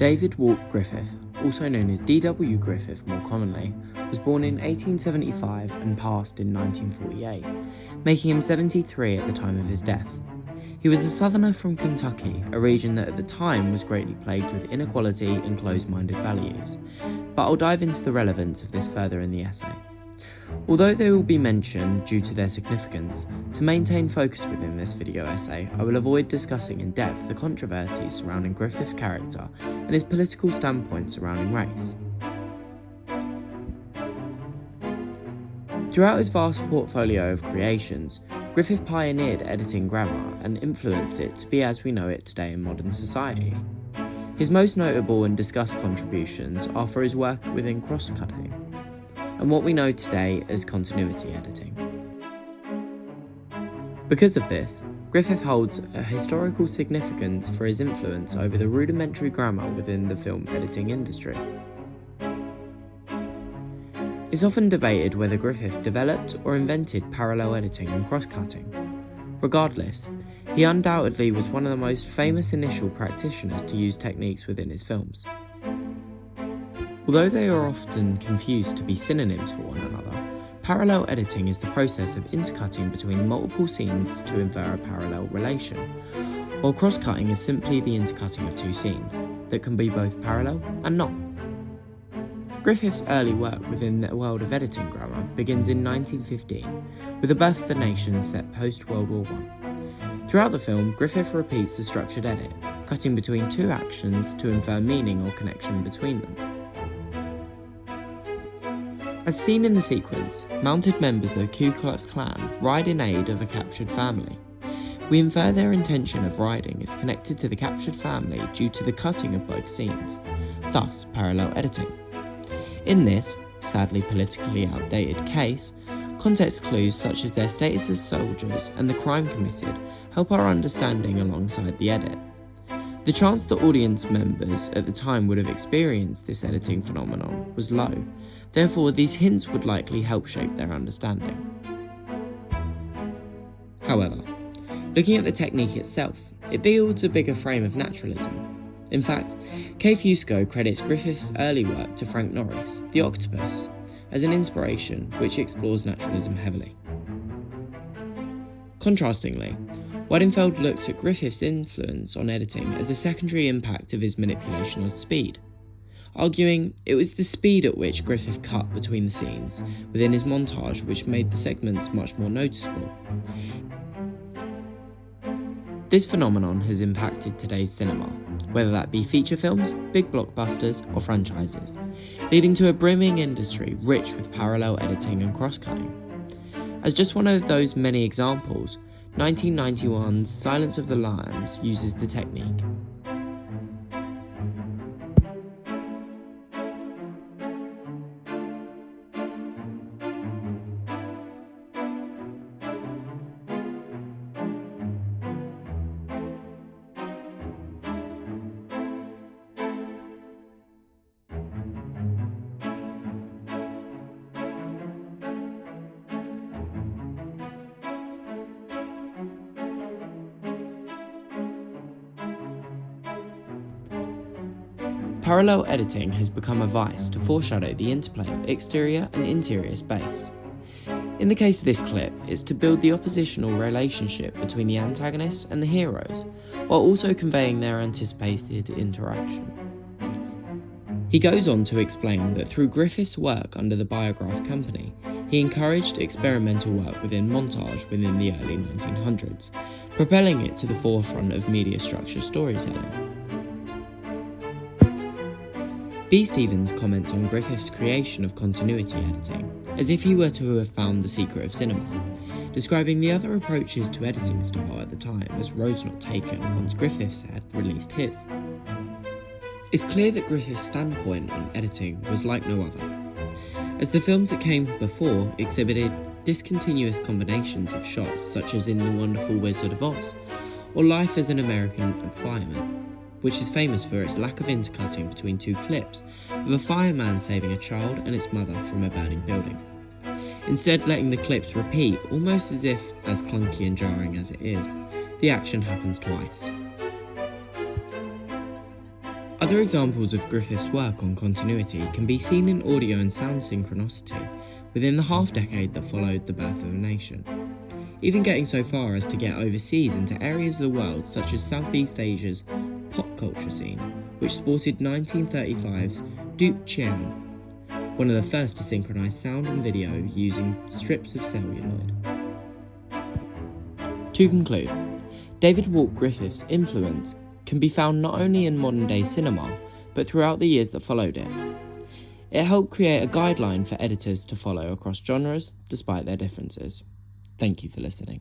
David Walt Griffith, also known as D.W. Griffith more commonly, was born in 1875 and passed in 1948, making him 73 at the time of his death. He was a southerner from Kentucky, a region that at the time was greatly plagued with inequality and closed-minded values, but I'll dive into the relevance of this further in the essay. Although they will be mentioned due to their significance, to maintain focus within this video essay, I will avoid discussing in depth the controversies surrounding Griffith's character and his political standpoint surrounding race. Throughout his vast portfolio of creations, Griffith pioneered editing grammar and influenced it to be as we know it today in modern society. His most notable and discussed contributions are for his work within cross-cutting, and what we know today as continuity editing. Because of this, Griffith holds a historical significance for his influence over the rudimentary grammar within the film editing industry. It's often debated whether Griffith developed or invented parallel editing and cross-cutting. Regardless, he undoubtedly was one of the most famous initial practitioners to use techniques within his films. Although they are often confused to be synonyms for one another, parallel editing is the process of intercutting between multiple scenes to infer a parallel relation, while cross-cutting is simply the intercutting of two scenes that can be both parallel and not. Griffith's early work within the world of editing grammar begins in 1915, with The Birth of the Nation set post-World War I. Throughout the film, Griffith repeats the structured edit, cutting between two actions to infer meaning or connection between them. As seen in the sequence, mounted members of the Ku Klux Klan ride in aid of a captured family. We infer their intention of riding is connected to the captured family due to the cutting of both scenes, thus parallel editing. In this, sadly politically outdated case, context clues such as their status as soldiers and the crime committed help our understanding alongside the edit. The chance that audience members at the time would have experienced this editing phenomenon was low, therefore these hints would likely help shape their understanding. However, looking at the technique itself, it builds a bigger frame of naturalism. In fact, Kay Fusco credits Griffith's early work to Frank Norris, The Octopus, as an inspiration which explores naturalism heavily. Contrastingly, Weidenfeld looks at Griffith's influence on editing as a secondary impact of his manipulation of speed, arguing it was the speed at which Griffith cut between the scenes within his montage which made the segments much more noticeable. This phenomenon has impacted today's cinema, whether that be feature films, big blockbusters, or franchises, leading to a brimming industry rich with parallel editing and cross-cutting. As just one of those many examples, 1991's Silence of the Lambs uses the technique. Parallel editing has become a vice to foreshadow the interplay of exterior and interior space. In the case of this clip, it's to build the oppositional relationship between the antagonist and the heroes, while also conveying their anticipated interaction. He goes on to explain that through Griffith's work under the Biograph Company, he encouraged experimental work within montage within the early 1900s, propelling it to the forefront of media structure storytelling. B. Stevens comments on Griffith's creation of continuity editing, as if he were to have found the secret of cinema, describing the other approaches to editing style at the time as roads not taken once Griffiths had released his. It's clear that Griffith's standpoint on editing was like no other, as the films that came before exhibited discontinuous combinations of shots such as in The Wonderful Wizard of Oz, or Life as an American Fireman, which is famous for its lack of intercutting between two clips of a fireman saving a child and its mother from a burning building, instead letting the clips repeat almost as if, as clunky and jarring as it is, the action happens twice. Other examples of Griffith's work on continuity can be seen in audio and sound synchronicity within the half-decade that followed the birth of a nation, even getting so far as to get overseas into areas of the world such as Southeast Asia's pop culture scene, which sported 1935's Duke Chiang, one of the first to synchronise sound and video using strips of celluloid. To conclude, David Walker Griffith's influence can be found not only in modern-day cinema, but throughout the years that followed it. It helped create a guideline for editors to follow across genres, despite their differences. Thank you for listening.